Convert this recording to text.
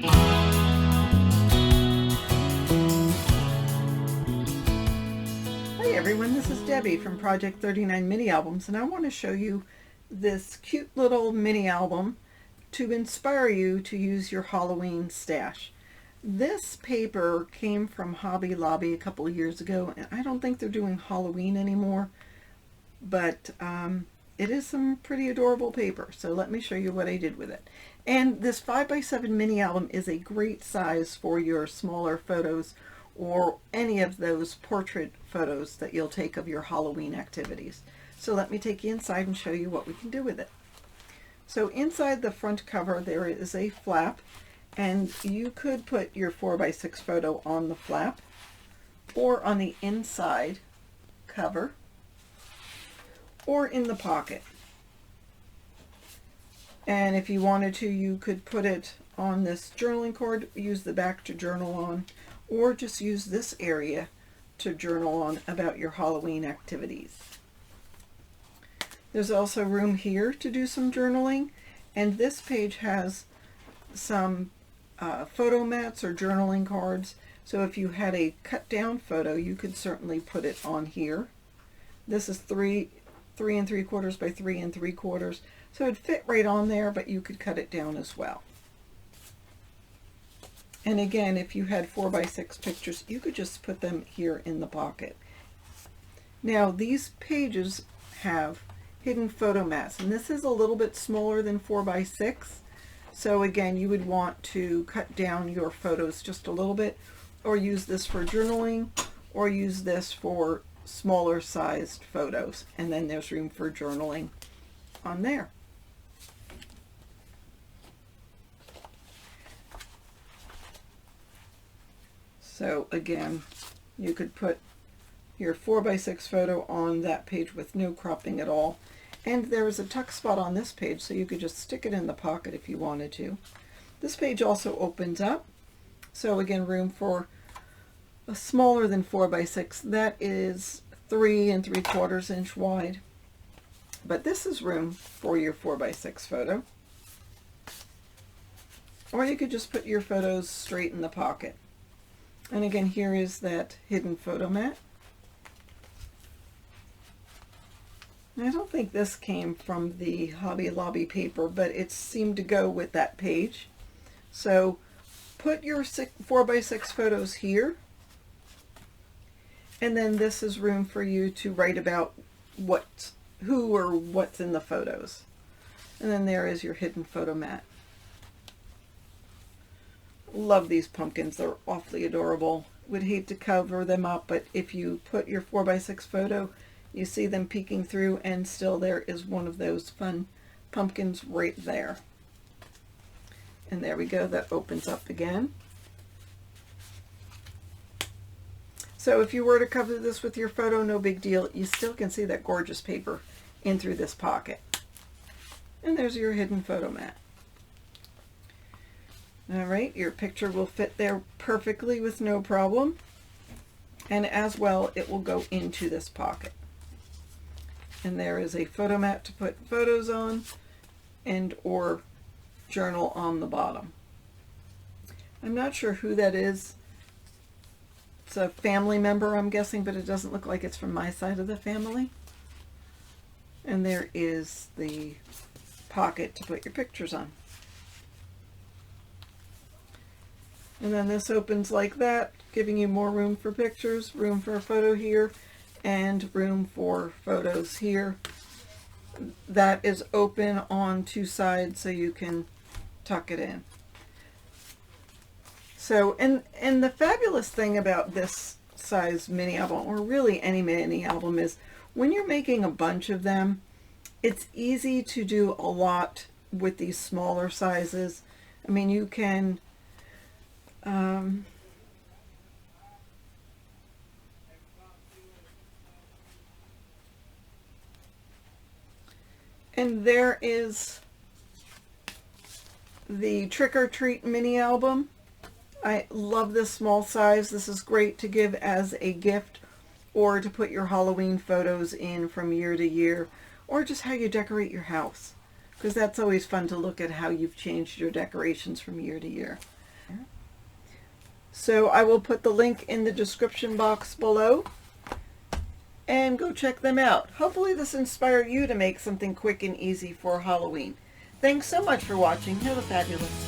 Hi everyone, this is Debbie from Project 39 Mini Albums, and I want to show you this cute little mini album to inspire you to use your Halloween stash. This paper came from Hobby Lobby a couple of years ago, and I don't think they're doing Halloween anymore, but it is some pretty adorable paper, so let me show you what I did with it. And this 5x7 mini album is a great size for your smaller photos or any of those portrait photos that you'll take of your Halloween activities. So let me take you inside and show you what we can do with it. So inside the front cover there is a flap, and you could put your 4x6 photo on the flap or on the inside cover or in the pocket. And if you wanted to, you could put it on this journaling cord, use the back to journal on, or just use this area to journal on about your Halloween activities. There's also room here to do some journaling, and this page has some photo mats or journaling cards. So if you had a cut down photo, you could certainly put it on here. This is 3 3/3 by 3 3/4, so it'd fit right on there, but you could cut it down as well. And again, if you had 4x6 pictures, you could just put them here in the pocket. Now these pages have hidden photo mats, and this is a little bit smaller than 4x6. So again, you would want to cut down your photos just a little bit, or use this for journaling, or use this for smaller sized photos. And then there's room for journaling on there. So again, you could put your 4x6 photo on that page with no cropping at all. And there is a tuck spot on this page, so you could just stick it in the pocket if you wanted to. This page also opens up. So again, room for a smaller than 4x6. That is 3 3/4 inch wide. But this is room for your 4x6 photo. Or you could just put your photos straight in the pocket. And again, here is that hidden photo mat. I don't think this came from the Hobby Lobby paper, but it seemed to go with that page. So put your 4x6 photos here, and then this is room for you to write about who or what's in the photos. And then there is your hidden photo mat. Love these pumpkins, they're awfully adorable. Would hate to cover them up, but if you put your 4x6 photo, you see them peeking through, and still there is one of those fun pumpkins right there. And there we go, that opens up again. So if you were to cover this with your photo, no big deal. You still can see that gorgeous paper in through this pocket. And there's your hidden photo mat. All right, your picture will fit there perfectly with no problem. And as well, it will go into this pocket. And there is a photo mat to put photos on and or journal on the bottom. I'm not sure who that is. It's a family member, I'm guessing, but it doesn't look like it's from my side of the family. And there is the pocket to put your pictures on. And then this opens like that, giving you more room for pictures, room for a photo here, and room for photos here. That is open on two sides, so you can tuck it in. So, and the fabulous thing about this size mini album, or really any mini album, is when you're making a bunch of them, it's easy to do a lot with these smaller sizes. I mean, you can and there is the Trick or Treat mini album. I love this small size. This is great to give as a gift, or to put your Halloween photos in from year to year, or just how you decorate your house, because that's always fun to look at how you've changed your decorations from year to year. So I will put the link in the description box below, and go check them out. Hopefully this inspired you to make something quick and easy for Halloween. Thanks so much for watching. Have a fabulous day.